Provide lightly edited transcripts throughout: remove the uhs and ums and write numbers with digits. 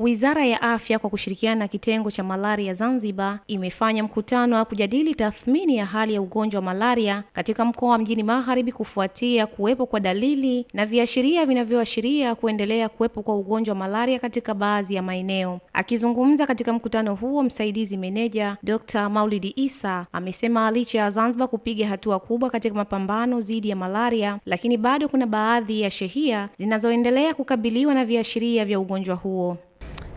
Wizara ya Afya kwa kushirikiana na kitengo cha malaria Zanzibar imefanya mkutano wa kujadili tathmini ya hali ya ugonjwa wa malaria katika mkoa wa Mjini Magharibi kufuatia kuwepo kwa dalili na viashiria vinavyoashiria kuendelea kuwepo kwa ugonjwa wa malaria katika baadhi ya maeneo. Akizungumza katika mkutano huo, msaidizi meneja Dr. Maulidi Isa amesema licha ya Zanzibar kupiga hatua kubwa katika mapambano dhidi ya malaria, lakini bado kuna baadhi ya shehia zinazoendelea kukabiliwa na viashiria vya ugonjwa huo.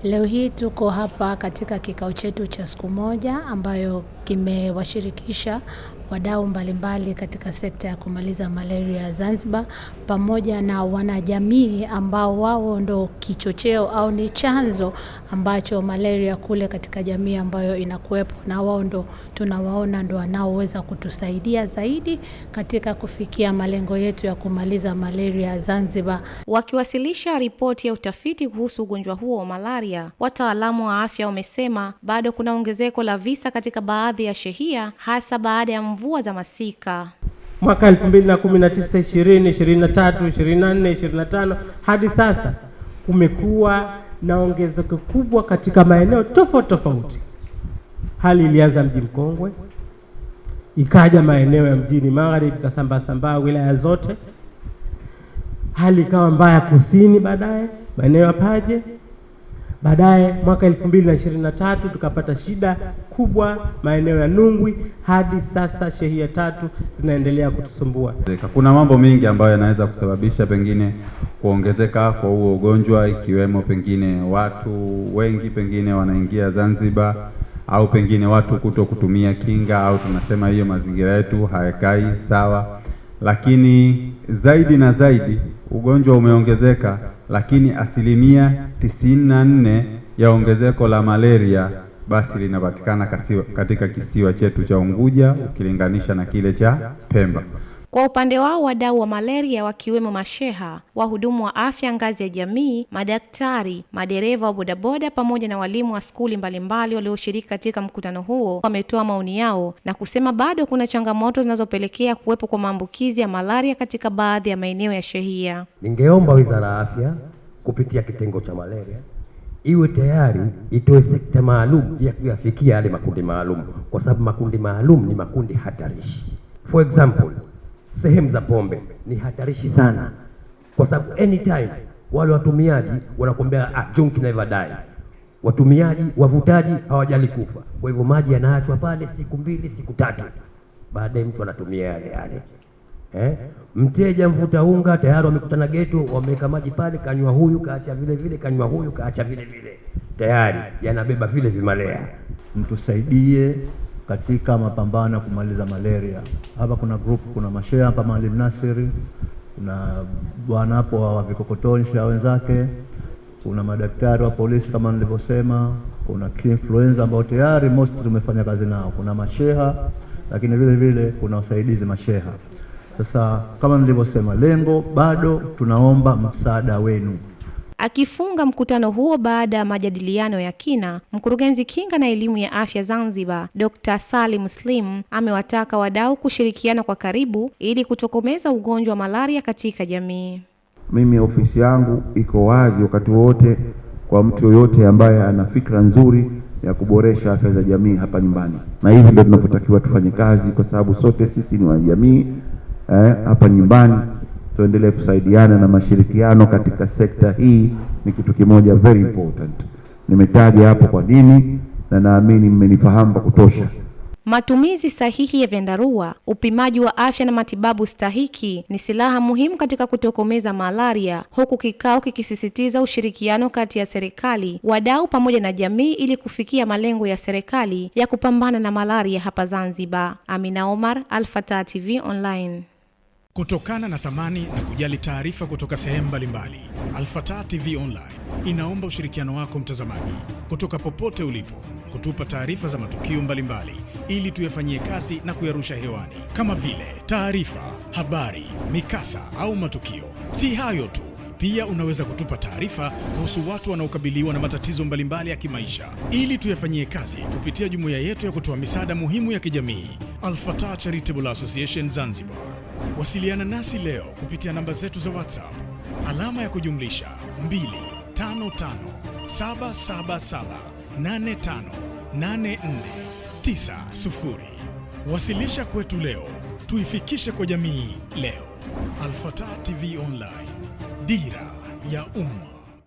Leo hii tuko hapa katika kikao chetu cha siku moja ambayo kimewashirikisha wadau mbalimbali katika sekta ya kumaliza malaria Zanzibar, pamoja na wanajamii ambao wao ndo kichocheo au ni chanzo ambacho malaria kule katika jamii ambayo inakuwepo, na wao ndo tunawaona ndo wanaoweza kutusaidia zaidi katika kufikia malengo yetu ya kumaliza malaria Zanzibar. Wakiwasilisha ripoti ya utafiti kuhusu ugonjwa huo wa malaria, wataalamu wa afya wamesema bado kuna ongezeko la visa katika baadhi ya shehia, hasa baada ya mvua za masika. Mwaka 2019, 20, 23, 24, 25 hadi sasa kumekuwa na ongezeko kubwa katika maeneo tofauti. Hali ilianza Mji Mkongwe, ikaja maeneo ya Mjini Magharibi, kasambaa wilaya zote. Hali ikawa mbaya kusini, baadaye maeneo ya Paje. Baadaye mwaka 2023 tukapata shida kubwa maeneo ya Nungwi, hadi sasa shehia 3 zinaendelea kutusumbua. Kuna mambo mengi ambayo yanaweza kusababisha pengine kuongezeka kwa huo ugonjwa, ikiwemo pengine watu wengi pengine wanaingia Zanzibar, au pengine watu kuto kutumia kinga, au tunasema hiyo mazingira yetu hayakai sawa. Lakini zaidi na zaidi ugonjwa umeongezeka, lakini 94% ya ongezeko la malaria basi linapatikana katika kisiwa chetu cha Unguja ukilinganisha na kile cha Pemba. Kwa upande wao, wadau wa malaria wakiwemo masheha, wahudumu wa afya ngazi ya jamii, madaktari, madereva wa bodaboda pamoja na walimu wa skuli mbalimbali walioshiriki katika mkutano huo wametoa maoni yao na kusema bado kuna changamoto zinazopelekea kuwepo kwa maambukizi ya malaria katika baadhi ya maeneo ya shehia. Ningeomba Wizara ya Afya kupitia kitengo cha malaria iwe tayari itoe sekta maalum ya kuyafikia yale makundi maalum, kwa sababu makundi maalum ni makundi hatarishi. For example, sehemu za pombe ni hatarishi sana, kwa sababu anytime wale watumiaji wanakuambia junkie never die. Watumiaji, wavutaji hawajali kufa. Kwa hivyo maji yanaachwa pale siku 2, siku 3. Baadaye mtu anatumia yale. Mteja mvuta unga tayari wamekutana geto, wameweka maji pale, kanywa huyu kaacha vile, kanywa huyu kaacha vile, tayari yanabeba vile vimalea. Mtusaidie katika mapambano ya kumaliza malaria. Hapa kuna group, kuna masheha hapa, Maalim Nasiri, kuna bwana hapo wa vikokotoni na wenzake, kuna madaktari wa polisi kama nilivyosema, kuna influenza ambao tayari most tumefanya kazi nao, kuna masheha, lakini vile kuna wasaidizi masheha. Sasa kama nilivyosema, lengo bado tunaomba msaada wenu. Akifunga mkutano huo baada ya majadiliano ya kina, mkurugenzi kinga na elimu ya afya Zanzibar, Dr. Salim Slim amewataka wadau kushirikiana kwa karibu ili kutokomeza ugonjwa wa malaria katika jamii. Mimi ofisi yangu iko wazi wakati wote kwa mtu yoyote ambaye ana fikra nzuri ya kuboresha afya za jamii hapa nyumbani. Na hivi ndio tunavyotakiwa tufanye kazi, kwa sababu sote sisi ni wanajamii hapa nyumbani. Tuendelee kusaidiana na mashirikiano katika sekta hii ni kitu kimoja very important. Nimetaja hapo kwa nini, na naamini mmenifahamu kwa kutosha. Matumizi sahihi ya vyandarua, upimaji wa afya na matibabu stahiki ni silaha muhimu katika kutokomeza malaria, huku kikao kikisisitiza ushirikiano kati ya serikali, wadau pamoja na jamii ili kufikia malengo ya serikali ya kupambana na malaria hapa Zanzibar. Amina Omar, Al-Fatah TV Online. Kutokana na thamani na kujali taarifa kutoka sehemu mbalimbali, Al-Fatah TV Online inaomba ushirikiano wako mtazamaji, kutoka popote ulipo, kutupa taarifa za matukio mbalimbali ili tuyafanyie kazi na kuyarusha hewani, kama vile taarifa, habari, mikasa au matukio. Si hayo tu, pia unaweza kutupa taarifa kuhusu watu wanaokabiliwa na matatizo mbalimbali ya kimaisha ili tuyafanyie kazi kupitia jumuiya yetu ya kutoa misaada muhimu ya kijamii, Al-Fatah Charitable Association Zanzibar. Wasiliana nasi leo kupitia namba zetu za WhatsApp: +2 55 Wasilisha kwetu leo, tuifikishe kwa jamii leo. Al-Fatah TV Online, dira ya umma.